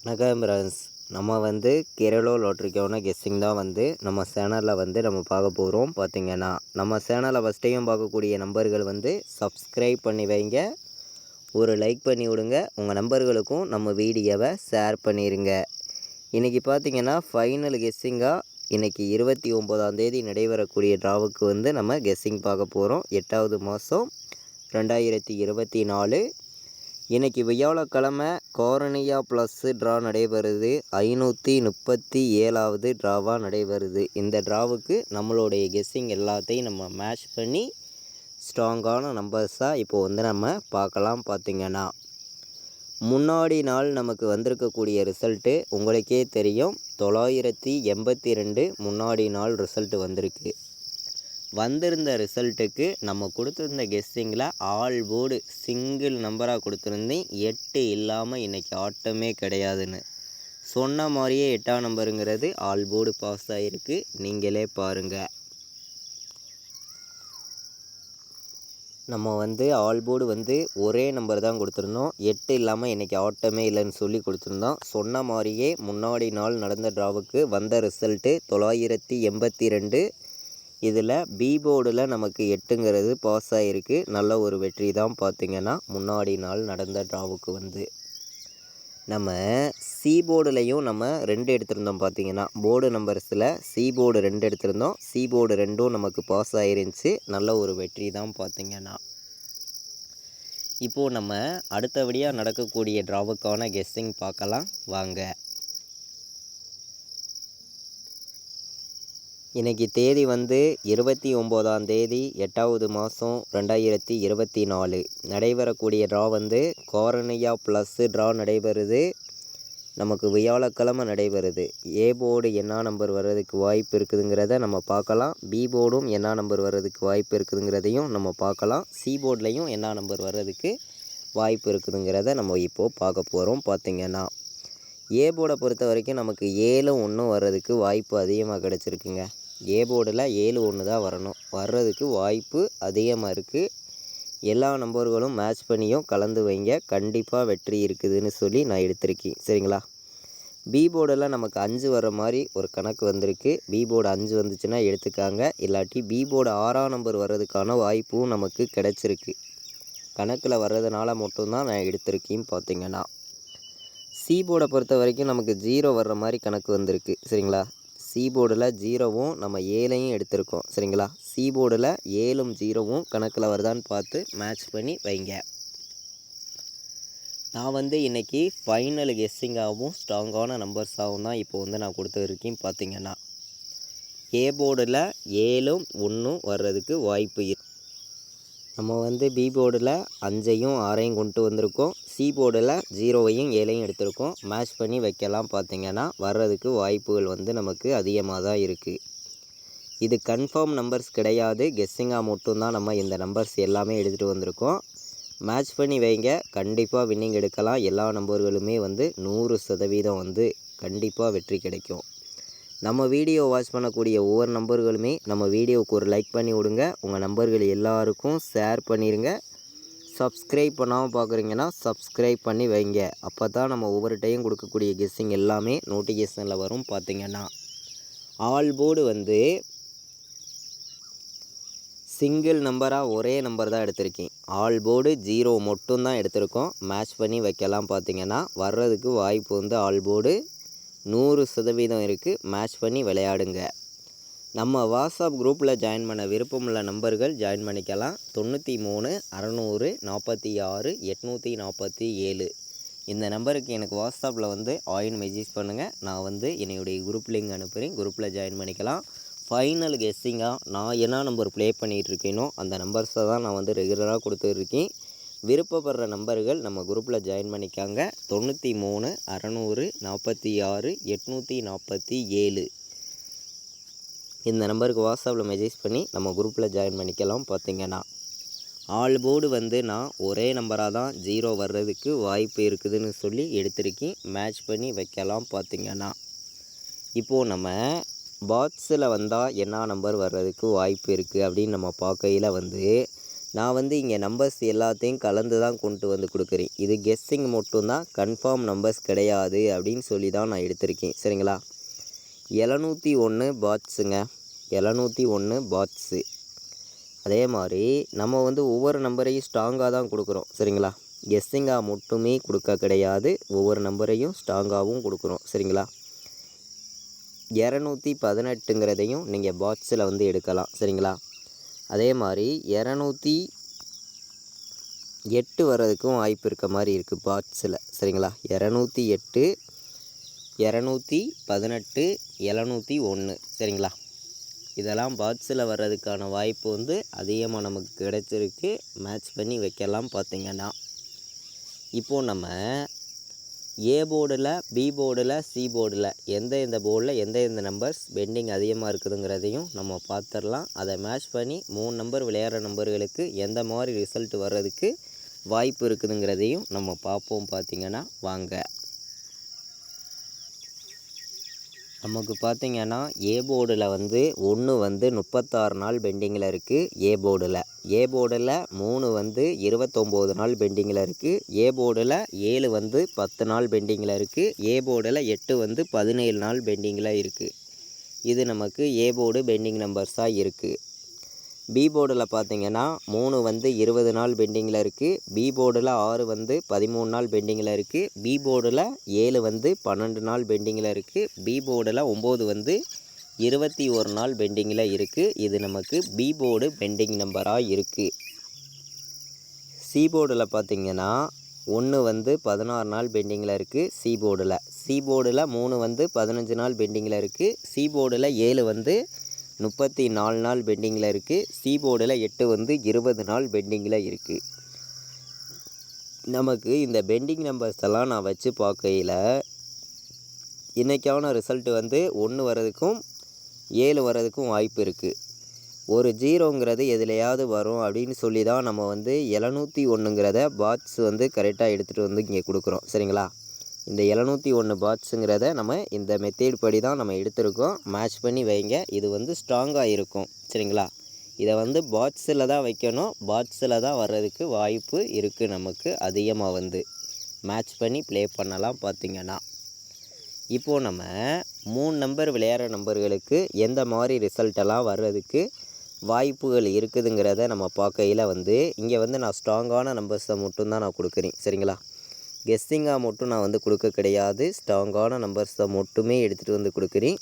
வணக்கம் ஃப்ரெண்ட்ஸ். நம்ம வந்து கேரளா லாட்ரிக்கான கெஸ்ஸிங் தான் வந்து நம்ம சேனலில் வந்து நம்ம பார்க்க போகிறோம். பார்த்திங்கன்னா நம்ம சேனலை ஃபஸ்ட் டைம் பார்க்கக்கூடிய நம்பர்கள் வந்து சப்ஸ்கிரைப் பண்ணி வைங்க, ஒரு லைக் பண்ணி விடுங்க, உங்கள் நம்பர்களுக்கும் நம்ம வீடியோவை ஷேர் பண்ணிடுங்க. இன்றைக்கி பார்த்திங்கன்னா ஃபைனல் கெஸ்ஸிங்காக இன்றைக்கி 29ஆம் தேதி நடைபெறக்கூடிய ட்ராவுக்கு வந்து நம்ம கெஸ்ஸிங் பார்க்க போகிறோம். 8வது மாதம் 2024. இன்றைக்கி வியாழக்கிழமை காரணியா ப்ளஸ் ட்ரா நடைபெறுது. 537வது ட்ராவாக நடைபெறுது. இந்த ட்ராவுக்கு நம்மளுடைய கெஸ்ஸிங் எல்லாத்தையும் நம்ம மேட்ச் பண்ணி ஸ்ட்ராங்கான நம்பர்ஸாக இப்போது வந்து நம்ம பார்க்கலாம். பார்த்திங்கன்னா முன்னாடி நாள் நமக்கு வந்திருக்கக்கூடிய ரிசல்ட்டு உங்களுக்கே தெரியும். 982 முன்னாடி நாள் ரிசல்ட்டு வந்திருக்கு. வந்திருந்த ரிசல்ட்டுக்கு நம்ம கொடுத்துருந்த கெஸ்ஸிங்கில் ஆல் போர்டு சிங்கிள் நம்பராக கொடுத்துருந்தேன். 8 இல்லாமல் இன்றைக்கி ஆட்டமே கிடையாதுன்னு சொன்ன மாதிரியே 8ஆம் நம்பருங்கிறது ஆல் போர்டு பாஸ் ஆகிருக்கு. நீங்களே பாருங்கள். நம்ம வந்து ஆல் போர்டு வந்து ஒரே நம்பர் தான் கொடுத்துருந்தோம். 8 இல்லாமல் இன்றைக்கி ஆட்டமே இல்லைன்னு சொல்லி கொடுத்துருந்தோம். சொன்ன மாதிரியே முன்னாடி நாள் நடந்த ட்ராவுக்கு வந்த ரிசல்ட்டு 982. இதில் பி போர்டில் நமக்கு 8ங்கிறது பாஸ் ஆகிருக்கு. நல்ல ஒரு வெற்றி தான். பார்த்திங்கன்னா முன்னாடி நாள் நடந்த ட்ராவுக்கு வந்து நம்ம சி போர்டுலையும் நம்ம 2 எடுத்திருந்தோம். பார்த்திங்கன்னா போர்டு நம்பர்ஸில் சி போர்டு 2 எடுத்திருந்தோம். சி போர்டு 2ம் நமக்கு பாஸ் ஆகிருந்துச்சு. நல்ல ஒரு வெற்றி தான். பார்த்திங்கன்னா இப்போது நம்ம அடுத்தபடியாக நடக்கக்கூடிய ட்ராவுக்கான கெஸ்ஸிங் பார்க்கலாம் வாங்க. இன்றைக்கி தேதி வந்து 29ஆம் தேதி 8வது மாதம் 2024. நடைபெறக்கூடிய ட்ரா வந்து காரணியா ப்ளஸ் ட்ரா நடைபெறுது. நமக்கு வியாழக்கிழமை நடைபெறுது. ஏ போர்டு என்ன நம்பர் வர்றதுக்கு வாய்ப்பு இருக்குதுங்கிறத நம்ம பார்க்கலாம். பி போர்டும் என்ன நம்பர் வர்றதுக்கு வாய்ப்பு இருக்குதுங்கிறதையும் நம்ம பார்க்கலாம். சி போர்ட்லேயும் என்ன நம்பர் வர்றதுக்கு வாய்ப்பு இருக்குதுங்கிறத நம்ம இப்போது பார்க்க போகிறோம். பார்த்திங்கன்னா ஏ போர்டை பொறுத்த வரைக்கும் நமக்கு 7 1 வர்றதுக்கு வாய்ப்பு அதிகமாக கிடச்சிருக்குங்க. ஏ போர்டில் 7 1 தான் வர்றதுக்கு வாய்ப்பு அதிகமாக இருக்குது. எல்லா நம்பர்களும் மேட்ச் பண்ணியும் கலந்து வைங்க. கண்டிப்பாக வெற்றி இருக்குதுன்னு சொல்லி நான் எடுத்திருக்கேன். சரிங்களா? பி போர்டில் நமக்கு 5 வர்ற மாதிரி ஒரு கணக்கு வந்திருக்கு. பி போர்டு 5 வந்துச்சுன்னா எடுத்துக்காங்க. இல்லாட்டி பி போர்டு 6ஆம் நம்பர் வர்றதுக்கான வாய்ப்பும் நமக்கு கிடச்சிருக்கு. கணக்கில் வர்றதுனால மட்டும்தான் நான் எடுத்திருக்கேன். பார்த்திங்கன்னா சி போர்டை பொறுத்த வரைக்கும் நமக்கு 0 வர்ற மாதிரி கணக்கு வந்திருக்கு. சரிங்களா? சி போர்டில் 0வும் நம்ம 7ஐயும் எடுத்திருக்கோம். சரிங்களா? சி போர்டில் 7ம் 0வும் கணக்கில் வருதான்னு பார்த்து மேட்ச் பண்ணி வைங்க. நான் வந்து இன்றைக்கி ஃபைனல் கெஸ்ஸிங்காகவும் ஸ்ட்ராங்கான நம்பர்ஸாகவும் தான் இப்போ வந்து நான் கொடுத்துருக்கேன். பார்த்திங்கன்னா ஏ போர்டில் 7ம் 1ம் வர்றதுக்கு வாய்ப்பு இருக்கு. நம்ம வந்து பி போர்டில் 5ஐயும் 6ஐயும் கொண்டு வந்திருக்கோம். சி போர்டில் 0ஐயும் 7ஐயும் எடுத்திருக்கோம். மேட்ச் பண்ணி வைக்கலாம். பார்த்திங்கன்னா வர்றதுக்கு வாய்ப்புகள் வந்து நமக்கு அதிகமாக தான் இருக்குது. இது கன்ஃபார்ம் நம்பர்ஸ் கிடையாது. கெஸ்ஸிங்காக மட்டும்தான் நம்ம இந்த நம்பர்ஸ் எல்லாமே எடுத்துகிட்டு வந்திருக்கோம். மேட்ச் பண்ணி வைங்க. கண்டிப்பாக வின்னிங் எடுக்கலாம். எல்லா நம்பர்களுமே வந்து 100% வந்து கண்டிப்பாக வெற்றி கிடைக்கும். நம்ம வீடியோ வாட்ச் பண்ணக்கூடிய ஒவ்வொரு நம்பர்களுமே நம்ம வீடியோவுக்கு ஒரு லைக் பண்ணி விடுங்க. உங்கள் நம்பர்கள் எல்லாருக்கும் ஷேர் பண்ணிடுங்க. சப்ஸ்கிரைப் பண்ணாமல் பார்க்குறீங்கன்னா சப்ஸ்கிரைப் பண்ணி வைங்க. அப்போ தான் நம்ம ஒவ்வொரு டைம் கொடுக்கக்கூடிய கெஸ்ஸிங் எல்லாமே நோட்டிஃபிகேஷனில் வரும். பார்த்திங்கன்னா ஆல் போர்டு வந்து சிங்கிள் நம்பராக ஒரே நம்பர் தான் எடுத்திருக்கேன். ஆல் போர்டு 0 மட்டும்தான் எடுத்திருக்கோம். மேட்ச் பண்ணி வைக்கலாம். பார்த்திங்கன்னா வர்றதுக்கு வாய்ப்பு வந்து ஆல் போர்டு 100% இருக்குது. மேட்ச் பண்ணி விளையாடுங்க. நம்ம வாட்ஸ்அப் குரூப்பில் ஜாயின் பண்ண விருப்பமுள்ள நம்பர்கள் ஜாயின் பண்ணிக்கலாம். 93 600 46 847 இந்த நம்பருக்கு எனக்கு வாட்ஸ்அப்பில் வந்து மெசேஜ் பண்ணுங்கள். நான் வந்து என்னுடைய குரூப் லிங்க் அனுப்புகிறேன். குரூப்பில் ஜாயின் பண்ணிக்கலாம். ஃபைனல் கெஸ்ஸிங்காக நான் என்ன நம்பர் ப்ளே பண்ணிகிட்ருக்கேனோ அந்த நம்பர்ஸை தான் நான் வந்து ரெகுலராக கொடுத்துட்ருக்கேன். விருப்பப்படுற நம்பர்கள் நம்ம குரூப்பில் ஜாயின் பண்ணிக்காங்க. 93 600 46 847 இந்த நம்பருக்கு வாட்ஸ்அப்பில் மெசேஜ் பண்ணி நம்ம குரூப்பில் ஜாயின் பண்ணிக்கலாம். பார்த்திங்கன்னா ஆல் போர்டு வந்து நான் ஒரே நம்பராக தான் 0 வர்றதுக்கு வாய்ப்பு இருக்குதுன்னு சொல்லி எடுத்திருக்கேன். மேட்ச் பண்ணி வைக்கலாம். பார்த்திங்கன்னா இப்போது நம்ம பாக்ஸில் வந்தால் என்ன நம்பர் வர்றதுக்கு வாய்ப்பு இருக்குது அப்படின்னு நம்ம பார்க்கையில் வந்து நான் வந்து இங்கே நம்பர்ஸ் எல்லாத்தையும் கலந்து தான் கொண்டு வந்து கொடுக்குறேன். இது கெஸ்ஸிங் மட்டும்தான், கன்ஃபார்ம் நம்பர்ஸ் கிடையாது அப்படின்னு சொல்லி தான் நான் எடுத்திருக்கேன். சரிங்களா? 701 பாட்ஸுங்க. 701 பாட்ஸு. அதே மாதிரி நம்ம வந்து ஒவ்வொரு நம்பரையும் ஸ்ட்ராங்காக தான் கொடுக்குறோம். சரிங்களா? கெஸ்ஸிங்காக மட்டுமே கொடுக்க கிடையாது, ஒவ்வொரு நம்பரையும் ஸ்ட்ராங்காகவும் கொடுக்குறோம். சரிங்களா? 218ங்கிறதையும் நீங்கள் பாட்ஸில் வந்து எடுக்கலாம். சரிங்களா? அதே மாதிரி 208 வர்றதுக்கும் வாய்ப்பு இருக்க மாதிரி இருக்குது பாட்ஸில். சரிங்களா? 208, 218, 701. சரிங்களா? இதெல்லாம் பாட்ஸில் வர்றதுக்கான வாய்ப்பு வந்து அதிகமாக நமக்கு கிடைச்சிருக்கு. மேட்ச் பண்ணி வைக்கலாம். பார்த்திங்கன்னா இப்போது நம்ம ஏ போர்டில், பி போர்டில், சி போர்டில் எந்த போர்டில் எந்த நம்பர்ஸ் பெண்டிங் அதிகமாக இருக்குதுங்கிறதையும் நம்ம பார்த்துடலாம். அதை மேட்ச் பண்ணி 3 நம்பர் விளையாடுற நம்பர்களுக்கு எந்த மாதிரி ரிசல்ட் வர்றதுக்கு வாய்ப்பு இருக்குதுங்கிறதையும் நம்ம பார்ப்போம். பார்த்திங்கன்னா வாங்க. நமக்கு பார்த்திங்கன்னா ஏ போர்டில் வந்து 1 வந்து 36 நாள் பெண்டிங்கில் இருக்குது. ஏ போர்டில் 3 வந்து 29 நாள் பெண்டிங்கில் இருக்குது. ஏ போர்டில் 7 வந்து 10 நாள் பெண்டிங்கில் இருக்குது. ஏ போர்டில் 8 வந்து 17 நாள் பெண்டிங்கில் இருக்குது. இது நமக்கு ஏ போர்டு பெண்டிங் நம்பர்ஸாக இருக்குது. பி போர்டில் பார்த்திங்கன்னா 3 வந்து 20 நாள் பெண்டிங்கில் இருக்குது. பி போர்டில் 6 வந்து 13 நாள் பெண்டிங்கில் இருக்குது. பி போர்டில் 7 வந்து 12 நாள் பெண்டிங்கில் இருக்குது. பி போர்டில் 9 வந்து 21 நாள் பெண்டிங்கில் இருக்குது. இது நமக்கு பி போர்டு பெண்டிங் நம்பராக இருக்குது. சி போர்டில் பார்த்திங்கன்னா 1 வந்து 16 நாள் பெண்டிங்கில் இருக்குது. சி போர்டில் 3 வந்து 15 நாள் பெண்டிங்கில் இருக்குது. சி போர்டில் 7 வந்து 34 நாள் பெண்டிங்கில் இருக்குது. சி போர்டில் 8 வந்து 20 நாள் பெண்டிங்கில் இருக்குது. நமக்கு இந்த பெண்டிங் நம்பர்ஸ் எல்லாம் நான் வச்சு பார்க்கையில் இன்றைக்கான ரிசல்ட்டு வந்து 1 வர்றதுக்கும் 7 வர்றதுக்கும் வாய்ப்பு இருக்குது. ஒரு 0ங்கிறது எதுலையாவது வரும் அப்படின்னு சொல்லி தான் நம்ம வந்து 701ங்கிறத பாட்ஸ் வந்து கரெக்டாக எடுத்துகிட்டு வந்து இங்கே கொடுக்குறோம். சரிங்களா? இந்த 701 பாட்ஸுங்கிறத நம்ம இந்த மெத்தேட் படி தான் நம்ம எடுத்திருக்கோம். மேட்ச் பண்ணி வைங்க. இது வந்து ஸ்ட்ராங்காக இருக்கும். சரிங்களா? இதை வந்து பாட்ஸில் தான் வைக்கணும். பாட்ஸில் தான் வர்றதுக்கு வாய்ப்பு இருக்குது. நமக்கு அதிகமாக வந்து மேட்ச் பண்ணி ப்ளே பண்ணலாம். பார்த்திங்கன்னா இப்போது நம்ம 3 நம்பர் விளையாடுற நம்பர்களுக்கு எந்த மாதிரி ரிசல்ட்டெல்லாம் வர்றதுக்கு வாய்ப்புகள் இருக்குதுங்கிறத நம்ம பார்க்கையில் வந்து இங்கே வந்து நான் ஸ்ட்ராங்கான நம்பர்ஸை மட்டும்தான் நான் கொடுக்குறேன். சரிங்களா? கெஸ்ஸிங்காக மட்டும் நான் வந்து கொடுக்க கிடையாது, ஸ்ட்ராங்கான நம்பர்ஸை மட்டுமே எடுத்துகிட்டு வந்து கொடுக்குறேன்.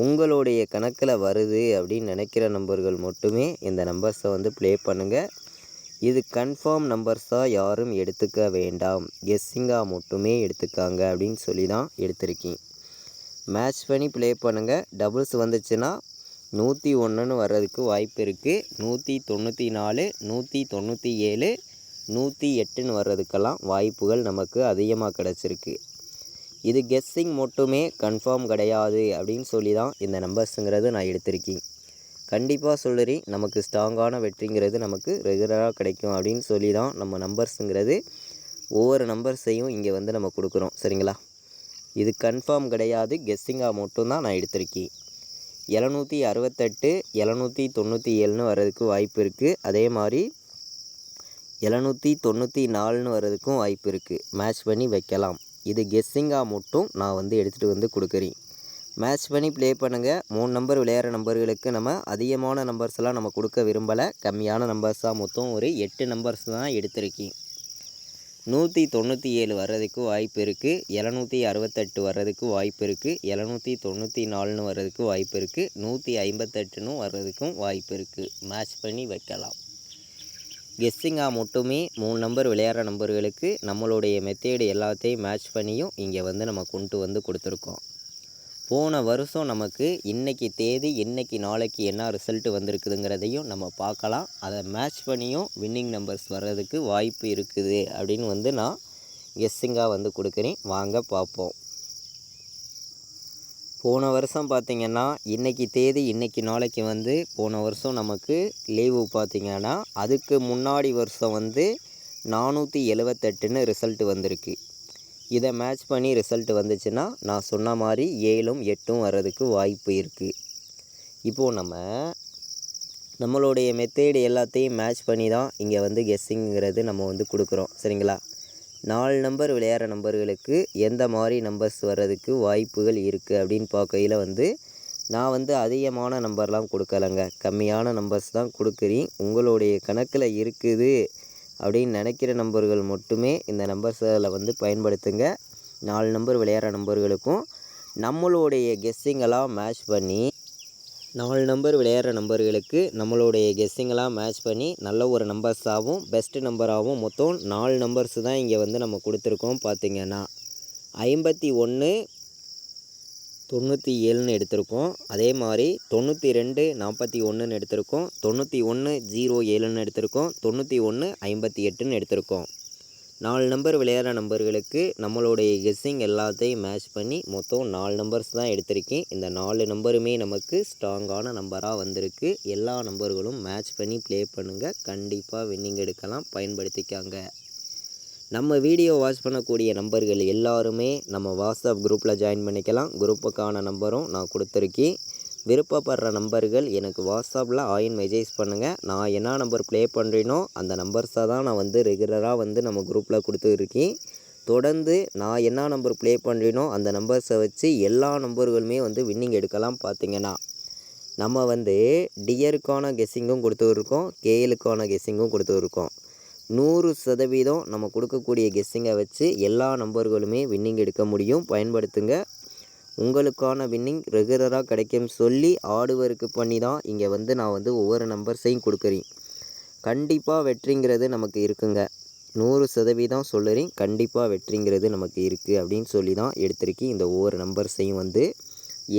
உங்களுடைய கணக்கில் வருது அப்படின்னு நினைக்கிற நம்பர்கள் மட்டுமே இந்த நம்பர்ஸை வந்து ப்ளே பண்ணுங்கள். இது கன்ஃபார்ம் நம்பர்ஸாக யாரும் எடுத்துக்க வேண்டாம், கெஸ்ஸிங்காக மட்டுமே எடுத்துக்காங்க அப்படின்னு சொல்லி தான் எடுத்திருக்கேன். மேட்ச் பண்ணி ப்ளே பண்ணுங்கள். டபுள்ஸ் வந்துச்சுன்னா 101ன்னு வர்றதுக்கு வாய்ப்பு இருக்குது. 194, 197, 108ன்னு வர்றதுக்கெல்லாம் வாய்ப்புகள் நமக்கு அதிகமாக கிடச்சிருக்கு. இது கெஸ்ஸிங் மட்டுமே, கன்ஃபார்ம் கிடையாது அப்படின்னு சொல்லி தான் இந்த நம்பர்ஸுங்கிறது நான் எடுத்திருக்கேன். கண்டிப்பாக சொல்லுறேன், நமக்கு ஸ்ட்ராங்கான வெற்றிங்கிறது நமக்கு ரெகுலராக கிடைக்கும் அப்படின்னு சொல்லி தான் நம்ம நம்பர்ஸுங்கிறது ஒவ்வொரு நம்பர்ஸையும் இங்கே வந்து நம்ம கொடுக்குறோம். சரிங்களா? இது கன்ஃபார்ம் கிடையாது, கெஸ்ஸிங்காக மட்டும்தான் நான் எடுத்திருக்கேன். 768, 797ன்னு வர்றதுக்கு வாய்ப்பு இருக்குது. அதே மாதிரி 794ன்னு வர்றதுக்கும் வாய்ப்பு இருக்குது. மேட்ச் பண்ணி வைக்கலாம். இது கெஸ்ஸிங்காக மட்டும் நான் வந்து எடுத்துகிட்டு வந்து கொடுக்குறேன். மேட்ச் பண்ணி ப்ளே பண்ணுங்கள். 3 நம்பர் விளையாடுற நம்பர்களுக்கு நம்ம அதிகமான நம்பர்ஸ்லாம் நம்ம கொடுக்க விரும்பலை. கம்மியான நம்பர்ஸாக மொத்தம் ஒரு 8 நம்பர்ஸ் தான் எடுத்திருக்கேன். 197 வர்றதுக்கு வாய்ப்பு இருக்குது. 768 வர்றதுக்கு வாய்ப்பு இருக்குது. 794ன்னு வர்றதுக்கு வாய்ப்பு இருக்குது. 158ன்னு வர்றதுக்கும் வாய்ப்பு இருக்குது. மேட்ச் பண்ணி வைக்கலாம். கெஸ்ஸிங்காக மட்டுமே 3 நம்பர் விளையாடுற நம்பர்களுக்கு நம்மளுடைய மெத்தேடு எல்லாத்தையும் மேட்ச் பண்ணியும் இங்கே வந்து நம்ம கொண்டு வந்து கொடுத்துருக்கோம். போன வருஷம் நமக்கு இன்றைக்கி தேதி, இன்றைக்கி நாளைக்கு என்ன ரிசல்ட்டு வந்திருக்குதுங்கிறதையும் நம்ம பார்க்கலாம். அதை மேட்ச் பண்ணியும் வின்னிங் நம்பர்ஸ் வர்றதுக்கு வாய்ப்பு இருக்குது அப்படின்னு வந்து நான் கெஸ்ஸிங்காக வந்து கொடுக்குறேன். வாங்க பார்ப்போம். போன வருஷம் பார்த்திங்கன்னா இன்றைக்கி தேதி, இன்றைக்கி நாளைக்கு வந்து போன வருஷம் நமக்கு லீவு பார்த்திங்கன்னா அதுக்கு முன்னாடி வருஷம் வந்து 478ன்னு ரிசல்ட்டு வந்திருக்கு. இதை மேட்ச் பண்ணி ரிசல்ட் வந்துச்சுன்னா நான் சொன்ன மாதிரி 7ம் 8ம் வர்றதுக்கு வாய்ப்பு இருக்குது. இப்போது நம்ம நம்மளுடைய மெத்தேடு எல்லாத்தையும் மேட்ச் பண்ணி தான் இங்கே வந்து கெஸ்ஸிங்கிறது நம்ம வந்து கொடுக்குறோம். சரிங்களா? 4 நம்பர் விளையாடுற நம்பர்களுக்கு எந்த மாதிரி நம்பர்ஸ் வர்றதுக்கு வாய்ப்புகள் இருக்குது அப்படின்னு பார்க்கையில் வந்து நான் வந்து அதிகமான நம்பர்லாம் கொடுக்கலைங்க. கம்மியான நம்பர்ஸ் தான் கொடுக்குறேன். உங்களுடைய கணக்கில் இருக்குது அப்படின்னு நினைக்கிற நம்பர்கள் மட்டுமே இந்த நம்பர்ஸில் வந்து பயன்படுத்துங்க. 4 நம்பர் விளையாடுற நம்பர்களுக்கும் நம்மளுடைய கெஸ்ஸிங்கெல்லாம் மேட்ச் பண்ணி 4 நம்பர் விளையாடுற நம்பர்களுக்கு நம்மளுடைய கெஸ்ஸிங்கெல்லாம் மேட்ச் பண்ணி நல்ல ஒரு நம்பர்ஸாகவும் பெஸ்ட்டு நம்பராகவும் மொத்தம் 4 நம்பர்ஸ் தான் இங்கே வந்து நம்ம கொடுத்துருக்கோம். பார்த்திங்கன்னா 51 97ன்னு எடுத்திருக்கோம். அதே மாதிரி 92 41ன்னு எடுத்திருக்கோம். 91 07ன்னு எடுத்திருக்கோம். 91 58ன்னு எடுத்திருக்கோம். 4 நம்பர் விளையாடுற நம்பர்களுக்கு நம்மளுடைய கெஸ்ஸிங் எல்லாத்தையும் மேட்ச் பண்ணி மொத்தம் 4 நம்பர்ஸ் தான் எடுத்திருக்கேன். இந்த 4 நம்பருமே நமக்கு ஸ்ட்ராங்கான நம்பராக வந்திருக்கு. எல்லா நம்பர்களும் மேட்ச் பண்ணி ப்ளே பண்ணுங்கள். கண்டிப்பாக வின்னிங் எடுக்கலாம். பயன்படுத்திக்காங்க. நம்ம வீடியோ வாட்ச் பண்ணக்கூடிய நம்பர்கள் எல்லாருமே நம்ம வாட்ஸ்அப் குரூப்பில் ஜாயின் பண்ணிக்கலாம். குரூப்புக்கான நம்பரும் நான் கொடுத்துருக்கேன். விருப்பப்படுற நம்பர்கள் எனக்கு வாட்ஸ்அப்பில் மெசேஜ் பண்ணுங்கள். நான் என்ன நம்பர் ப்ளே பண்ணுறேனோ அந்த நம்பர்ஸை தான் நான் வந்து ரெகுலராக வந்து நம்ம குரூப்பில் கொடுத்துருக்கேன். தொடர்ந்து நான் என்ன நம்பர் ப்ளே பண்ணுறேனோ அந்த நம்பர்ஸை வச்சு எல்லா நம்பர்களுமே வந்து வின்னிங் எடுக்கலாம். பார்த்திங்கன்னா நம்ம வந்து டியருக்கான கெஸ்ஸிங்கும் கொடுத்துருக்கோம். கேஎலுக்கான கெஸ்ஸிங்கும் கொடுத்துருக்கோம். 100% நம்ம கொடுக்கக்கூடிய கெஸ்ஸிங்கை வச்சு எல்லா நம்பர்களுமே வின்னிங் எடுக்க முடியும். பயன்படுத்துங்க. உங்களுக்கான வின்னிங் ரெகுலராக கிடைக்கும் சொல்லி ஆடுவருக்கு பண்ணி தான் இங்கே வந்து நான் வந்து ஒவ்வொரு நம்பர்ஸையும் கொடுக்குறேன். கண்டிப்பாக வெற்றிங்கிறது நமக்கு இருக்குங்க. 100% சொல்லுறேன். கண்டிப்பாக வெற்றிங்கிறது நமக்கு இருக்குது அப்படின்னு சொல்லி தான் எடுத்திருக்கேன். இந்த ஒவ்வொரு நம்பர்ஸையும் வந்து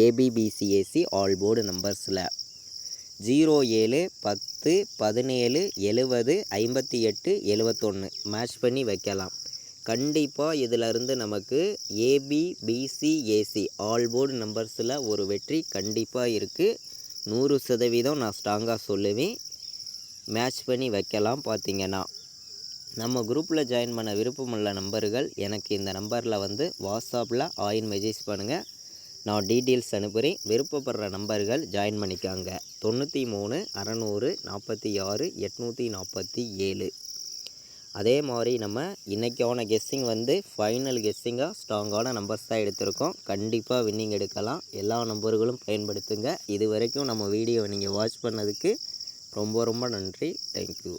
ஏபிபிசிஏசி ஆல் போர்டு நம்பர்ஸில் 07 10 17 70 58 71 மேட்ச் பண்ணி வைக்கலாம். கண்டிப்பாக இதிலிருந்து நமக்கு ஏபிபிசிஏசி ஆல் போர்டு நம்பர்ஸில் ஒரு வெற்றி கண்டிப்பாக இருக்குது. 100% நான் ஸ்ட்ராங்காக சொல்லுவேன். மேட்ச் பண்ணி வைக்கலாம். பார்த்திங்கன்னா நம்ம குரூப்பில் ஜாயின் பண்ண விருப்பமுள்ள நம்பர்கள் எனக்கு இந்த நம்பரில் வந்து வாட்ஸ்அப்பில் மெசேஜ் பண்ணுங்கள். நான் டீட்டெயில்ஸ் அனுப்புகிறேன். விருப்பப்படுற நம்பர்கள் ஜாயின் பண்ணிக்காங்க. 93 600 46 847. அதே மாதிரி நம்ம இன்றைக்கான கெஸ்ஸிங் வந்து ஃபைனல் கெஸ்ஸிங்காக ஸ்ட்ராங்கான நம்பர்ஸ் தான் எடுத்திருக்கோம். கண்டிப்பாக வின்னிங் எடுக்கலாம். எல்லா நம்பர்களும் பயன்படுத்துங்க. இது வரைக்கும் நம்ம வீடியோவை நீங்கள் வாட்ச் பண்ணதுக்கு ரொம்ப ரொம்ப நன்றி. தேங்க்யூ.